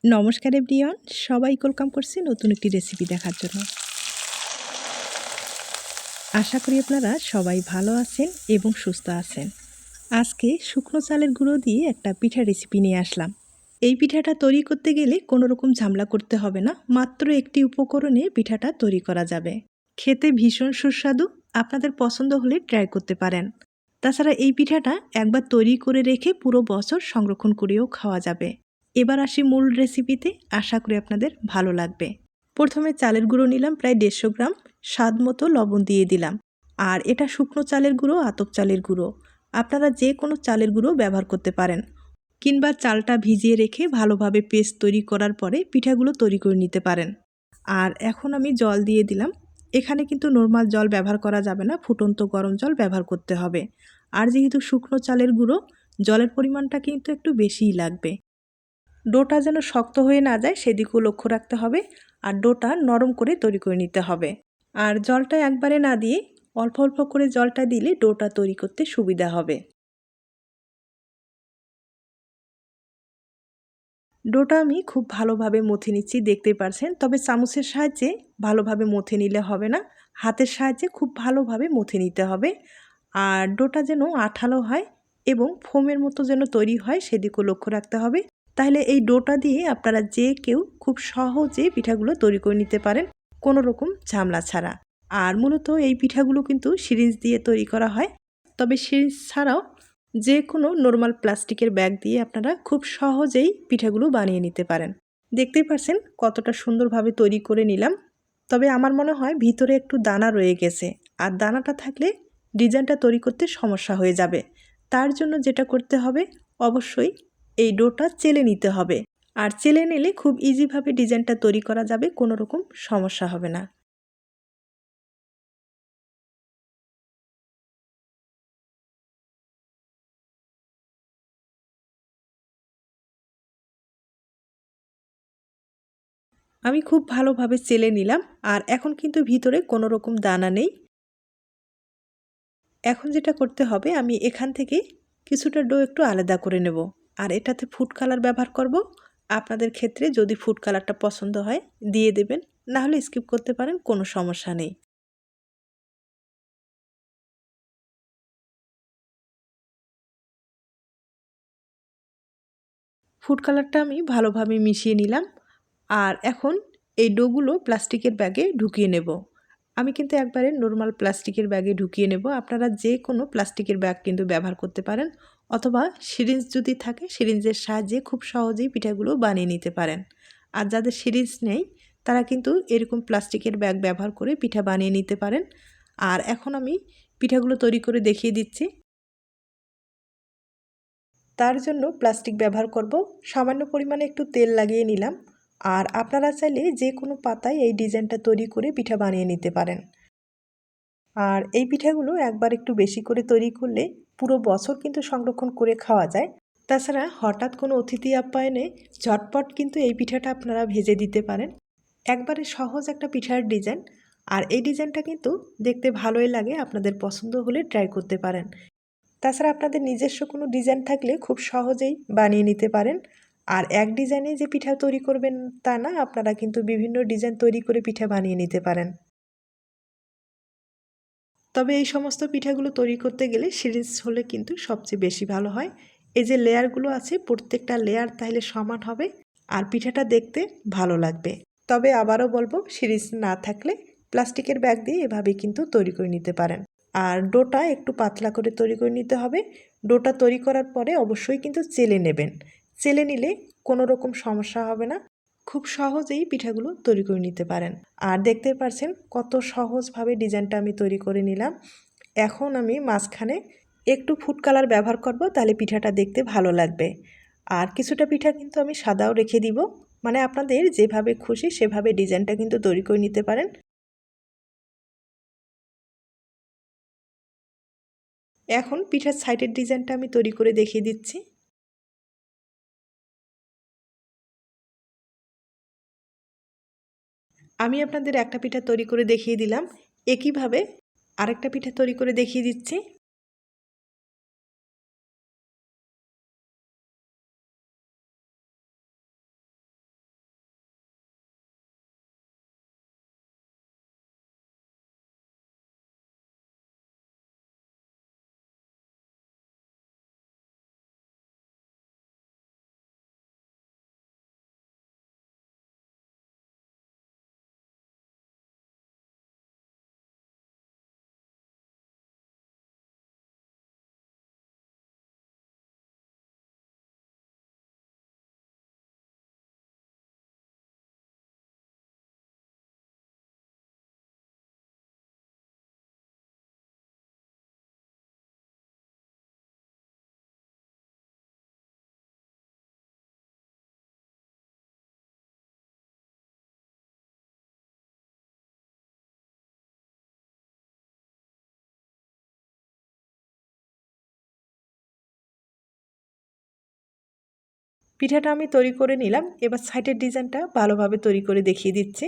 নমস্কার এভরিওয়ান, সবাই ওয়েলকাম করছি নতুন একটি রেসিপি দেখার জন্য। আশা করি আপনারা সবাই ভালো আছেন এবং সুস্থ আছেন। আজকে শুকনো চালের গুঁড়ো দিয়ে একটা পিঠা রেসিপি নিয়ে আসলাম। এই পিঠাটা তৈরি করতে গেলে কোনো রকম ঝামেলা করতে হবে না, মাত্র একটি উপকরণে পিঠাটা তৈরি করা যাবে। খেতে ভীষণ সুস্বাদু, আপনাদের পছন্দ হলে ট্রাই করতে পারেন। তাছাড়া এই পিঠাটা একবার তৈরি করে রেখে পুরো বছর সংরক্ষণ করেও খাওয়া যাবে। এবার আসি মূল রেসিপিতে, আশা করি আপনাদের ভালো লাগবে। প্রথমে চালের গুঁড়ো নিলাম প্রায় 150 গ্রাম, স্বাদ মতো লবণ দিয়ে দিলাম। আর এটা শুকনো চালের গুঁড়ো, আতপ চালের গুঁড়ো, আপনারা যে কোনো চালের গুঁড়ো ব্যবহার করতে পারেন। কিংবা চালটা ভিজিয়ে রেখে ভালোভাবে পেস্ট তৈরি করার পরে পিঠাগুলো তৈরি করে নিতে পারেন। আর এখন আমি জল দিয়ে দিলাম। এখানে কিন্তু নর্মাল জল ব্যবহার করা যাবে না, ফুটন্ত গরম জল ব্যবহার করতে হবে। আর যেহেতু শুকনো চালের গুঁড়ো, জলের পরিমাণটা কিন্তু একটু বেশিই লাগবে। ডোটা যেন শক্ত হয়ে না যায় সেদিকেও লক্ষ্য রাখতে হবে। আর ডোটা নরম করে তৈরি করে নিতে হবে। আর জলটা একবারে না দিয়ে অল্প অল্প করে জলটা দিলে ডোটা তৈরি করতে সুবিধা হবে। ডোটা আমি খুব ভালোভাবে মথে নিচ্ছি, দেখতেই পারছেন। তবে চামচের সাহায্যে ভালোভাবে মথে নিলে হবে না, হাতের সাহায্যে খুব ভালোভাবে মথে নিতে হবে। আর ডোটা যেন আঠালো হয় এবং ফোমের মতো যেন তৈরি হয় সেদিকেও লক্ষ্য রাখতে হবে। তাহলে এই ডোটা দিয়ে আপনারা যে কেউ খুব সহজে পিঠাগুলো তৈরি করে নিতে পারেন, কোনো রকম ঝামেলা ছাড়া। আর মূলত এই পিঠাগুলো কিন্তু সিরিঞ্জ দিয়ে তৈরি করা হয়। তবে সিরিঞ্জ ছাড়াও যে কোনো নর্মাল প্লাস্টিকের ব্যাগ দিয়ে আপনারা খুব সহজেই পিঠাগুলো বানিয়ে নিতে পারেন। দেখতেই পাচ্ছেন কতটা সুন্দরভাবে তৈরি করে নিলাম। তবে আমার মনে হয় ভিতরে একটু দানা রয়ে গেছে, আর দানাটা থাকলে ডিজাইনটা তৈরি করতে সমস্যা হয়ে যাবে। তার জন্য যেটা করতে হবে, অবশ্যই এই ডোটা চেলে নিতে হবে। আর চেলে নিলে খুব ইজিভাবে ডিজাইনটা তৈরি করা যাবে, কোনো রকম সমস্যা হবে না। আমি খুব ভালোভাবে চেলে নিলাম। আর এখন কিন্তু ভিতরে কোনো রকম দানা নেই। এখন যেটা করতে হবে, আমি এখান থেকে কিছুটা ডো একটু আলাদা করে নেব। আর এটাতে ফুড কালার ব্যবহার করব। আপনাদের ক্ষেত্রে যদি ফুড কালারটা পছন্দ হয় দিয়ে দেবেন, না হলে স্কিপ করতে পারেন, কোনো সমস্যা নেই। ফুড কালারটা আমি ভালোভাবে মিশিয়ে নিলাম। আর এখন এই ডোগুলো প্লাস্টিকের ব্যাগে ঢুকিয়ে নেব। আমি কিন্তু একবারে নর্মাল প্লাস্টিকের ব্যাগে ঢুকিয়ে নেব। আপনারা যে কোনো প্লাস্টিকের ব্যাগ কিন্তু ব্যবহার করতে পারেন, অথবা সিরিঞ্জ যদি থাকে সিরিঞ্জের সাহায্যে খুব সহজেই পিঠাগুলো বানিয়ে নিতে পারেন। আর যাদের সিরিঞ্জ নেই তারা কিন্তু এরকম প্লাস্টিকের ব্যাগ ব্যবহার করে পিঠা বানিয়ে নিতে পারেন। আর এখন আমি পিঠাগুলো তৈরি করে দেখিয়ে দিচ্ছি। তার জন্য প্লাস্টিক ব্যবহার করব। সামান্য পরিমাণে একটু তেল লাগিয়ে নিলাম। আর আপনারা চাইলে যে কোনো পাতায় এই ডিজাইনটা তৈরি করে পিঠা বানিয়ে নিতে পারেন। আর এই পিঠাগুলো একবার একটু বেশি করে তৈরি করলে পুরো বছর কিন্তু সংরক্ষণ করে খাওয়া যায়। তাছাড়া হঠাৎ কোনো অতিথি আপ্যায়নে ঝটপট কিন্তু এই পিঠাটা আপনারা ভেজে দিতে পারেন। একবারে সহজ একটা পিঠার ডিজাইন। আর এই ডিজাইনটা কিন্তু দেখতে ভালোই লাগে, আপনাদের পছন্দ হলে ট্রাই করতে পারেন। তাছাড়া আপনাদের নিজস্ব কোনো ডিজাইন থাকলে খুব সহজেই বানিয়ে নিতে পারেন। আর এক ডিজাইনে যে পিঠা তৈরি করবেন তা না, আপনারা কিন্তু বিভিন্ন ডিজাইন তৈরি করে পিঠা বানিয়ে নিতে পারেন। তবে এই সমস্ত পিঠাগুলো তৈরি করতে গেলে সিরিজ হলে কিন্তু সবচেয়ে বেশি ভালো হয়। এই যে লেয়ারগুলো আছে, প্রত্যেকটা লেয়ার তাহলে সমান হবে আর পিঠাটা দেখতে ভালো লাগবে। তবে আবারও বলবো, সিরিজ না থাকলে প্লাস্টিকের ব্যাগ দিয়ে এভাবে কিন্তু তৈরি করে নিতে পারেন। আর ডোটা একটু পাতলা করে তৈরি করে নিতে হবে। ডোটা তৈরি করার পরে অবশ্যই কিন্তু চেলে নেবেন। চেলে নিলে কোনো রকম সমস্যা হবে না, খুব সহজেই পিঠাগুলো তৈরি করে নিতে পারেন। আর দেখতে পাচ্ছেন কত সহজভাবে ডিজাইনটা আমি তৈরি করে নিলাম। এখন আমি মাঝখানে একটু ফুড কালার ব্যবহার করব, তাহলে পিঠাটা দেখতে ভালো লাগবে। আর কিছুটা পিঠা কিন্তু আমি সাদাও রেখে দিব। মানে আপনাদের যেভাবে খুশি সেভাবে ডিজাইনটা কিন্তু তৈরি করে নিতে পারেন। এখন পিঠার সাইডের ডিজাইনটা আমি তৈরি করে দেখিয়ে দিচ্ছি। আমি আপনাদের একটা পিঠা তৈরি করে দেখিয়ে দিলাম, একইভাবে আরেকটা পিঠা তৈরি করে দেখিয়ে দিচ্ছি। পিঠাটা আমি তৈরি করে নিলাম। এবার সাইডের ডিজাইনটা ভালোভাবে তৈরি করে দেখিয়ে দিচ্ছি।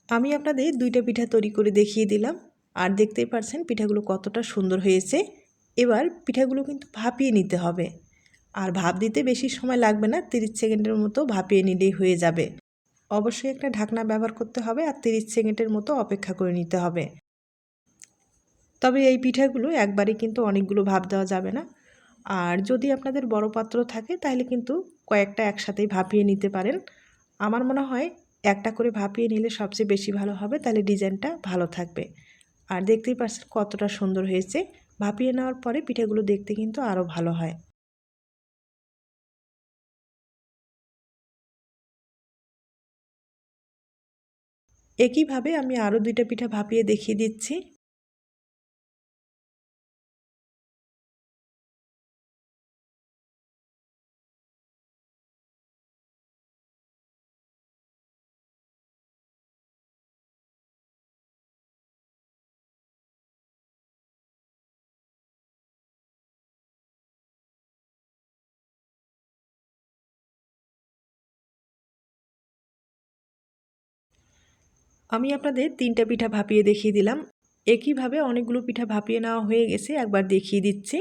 আমি আপনাদের দুইটা পিঠা তৈরি করে দেখিয়ে দিলাম, আর দেখতেই পারছেন পিঠাগুলো কতটা সুন্দর হয়েছে। এবার পিঠাগুলো কিন্তু ভাপিয়ে নিতে হবে, আর ভাপ দিতে বেশি সময় লাগবে না, 30 সেকেন্ডের মতো ভাপিয়ে নিলেই হয়ে যাবে। অবশ্যই একটা ঢাকনা ব্যবহার করতে হবে আর 30 সেকেন্ডের মতো অপেক্ষা করে নিতে হবে। তবে এই পিঠাগুলো একবারে কিন্তু অনেকগুলো ভাপ দেওয়া যাবে না, আর যদি আপনাদের বড় পাত্র থাকে তাহলে কিন্তু কয়েকটা একসাথেই ভাপিয়ে নিতে পারেন। আমার মনে হয় একটা করে ভাপিয়ে নিলে সবচেয়ে বেশি ভালো হবে, তাহলে ডিজাইনটা ভালো থাকবে। আর দেখতেই পাচ্ছেন কতটা সুন্দর হয়েছে। ভাপিয়ে নেওয়ার পরে পিঠাগুলো দেখতে কিন্তু আরও ভালো হয়। একইভাবে আমি আরও দুইটা পিঠা ভাপিয়ে দেখিয়ে দিচ্ছি। আমি আপনাদের তিনটা পিঠা ভাপিয়ে দেখিয়ে দিলাম। একইভাবে অনেকগুলো পিঠা ভাপিয়ে নেওয়া হয়ে গেছে, একবার দেখিয়ে দিচ্ছি।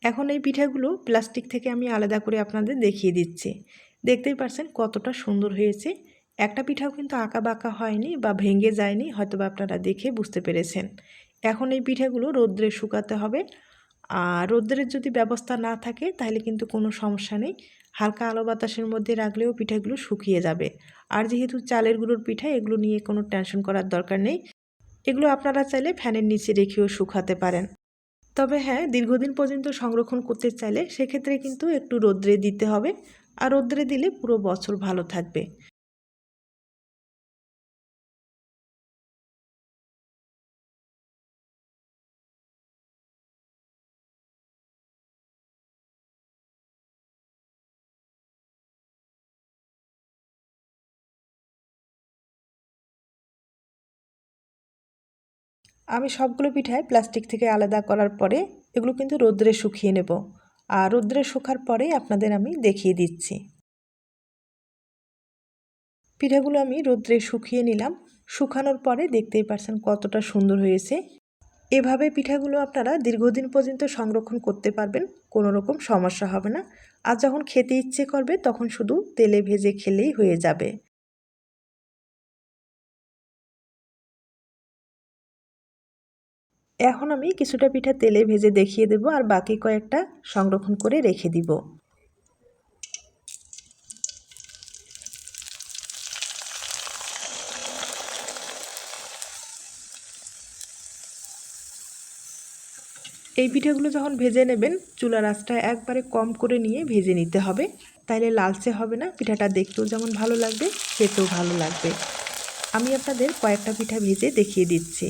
এখন এই পিঠাগুলো প্লাস্টিক থেকে আমি আলাদা করে আপনাদের দেখিয়ে দিচ্ছি। দেখতেই পাচ্ছেন কতটা সুন্দর হয়েছে। একটা পিঠাও কিন্তু আঁকা বাঁকা হয়নি বা ভেঙে যায়নি, হয়তোবা আপনারা দেখে বুঝতে পেরেছেন। এখন এই পিঠাগুলো রৌদ্রে শুকাতে হবে, আর রৌদ্রের যদি ব্যবস্থা না থাকে তাহলে কিন্তু কোনো সমস্যা নেই, হালকা আলো বাতাসের মধ্যে রাখলেও পিঠাগুলো শুকিয়ে যাবে। আর যেহেতু চালের গুঁড়োর পিঠা, এগুলো নিয়ে কোনো টেনশন করার দরকার নেই। এগুলো আপনারা চাইলে ফ্যানের নিচে রেখেও শুকাতে পারেন। তবে হ্যাঁ, দীর্ঘদিন পর্যন্ত সংরক্ষণ করতে চাইলে সেক্ষেত্রে কিন্তু একটু রৌদ্রে দিতে হবে, আর রৌদ্রে দিলে পুরো বছর ভালো থাকবে। আমি সবগুলো পিঠায় প্লাস্টিক থেকে আলাদা করার পরে এগুলো কিন্তু রৌদ্রে শুকিয়ে নেব, আর রৌদ্রে শুকার পরে আপনাদের আমি দেখিয়ে দিচ্ছি। পিঠাগুলো আমি রৌদ্রে শুকিয়ে নিলাম। শুকানোর পরে দেখতেই পারছেন কতটা সুন্দর হয়েছে। এভাবে পিঠাগুলো আপনারা দীর্ঘদিন পর্যন্ত সংরক্ষণ করতে পারবেন, কোনো রকম সমস্যা হবে না। আর যখন খেতে ইচ্ছে করবে তখন শুধু তেলে ভেজে খেলেই হয়ে যাবে। এখন আমি কিছুটা পিঠা তেলে ভেজে দেখিয়ে দেব, আর বাকি কয়েকটা সংরক্ষণ করে রেখে দিব। এই পিঠাগুলো যখন ভেজে নেবেন, চুলার আঁচটা একবারে কম করে নিয়ে ভেজে নিতে হবে, তাইলে লালচে হবে না, পিঠাটা দেখতেও যেমন ভালো লাগবে খেতেও ভালো লাগবে। আমি আপনাদের কয়েকটা পিঠা ভেজে দেখিয়ে দিচ্ছি।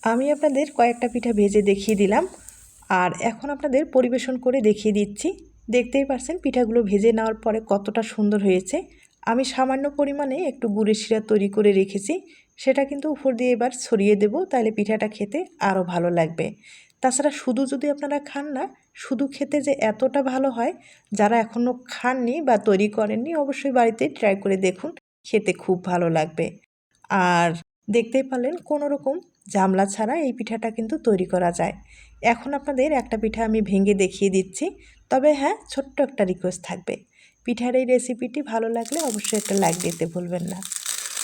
আমি আপনাদের কয়েকটা পিঠা ভেজে দেখিয়ে দিলাম, আর এখন আপনাদের পরিবেশন করে দেখিয়ে দিচ্ছি। দেখতেই পাচ্ছেন পিঠাগুলো ভেজে নেওয়ার পরে কতটা সুন্দর হয়েছে। আমি সামান্য পরিমাণে একটু গুড়ের শিরা তৈরি করে রেখেছি, সেটা কিন্তু উপর দিয়ে এবার ছড়িয়ে দেব, তাহলে পিঠাটা খেতে আরও ভালো লাগবে। তাছাড়া শুধু যদি আপনারা খান না, শুধু খেতে যে এতটা ভালো হয়, যারা এখনও খাননি বা তৈরি করেননি অবশ্যই বাড়িতে ট্রাই করে দেখুন, খেতে খুব ভালো লাগবে। আর দেখতেই পারলেন কোনো রকম ঝামেলা ছাড়া এই পিঠাটা কিন্তু তৈরি করা যায়। এখন আপনাদের একটা পিঠা আমি ভেঙে দেখিয়ে দিচ্ছি, তবে হ্যাঁ, ছোট্ট একটা রিকোয়েস্ট থাকবে। পিঠার এই রেসিপিটি ভালো লাগলে অবশ্যই একটা লাইক দিতে ভুলবেন না।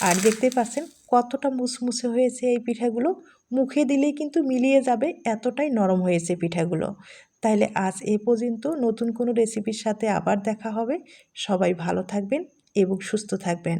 আর দেখতেই পাচ্ছেন কতটা মুসমুসে হয়েছে এই পিঠাগুলো, মুখে দিলেই কিন্তু মিলিয়ে যাবে, এতটাই নরম হয়েছে পিঠাগুলো। তাইলে আজ এই পর্যন্ত, নতুন কোনো রেসিপির সাথে আবার দেখা হবে। সবাই ভালো থাকবেন এবং সুস্থ থাকবেন।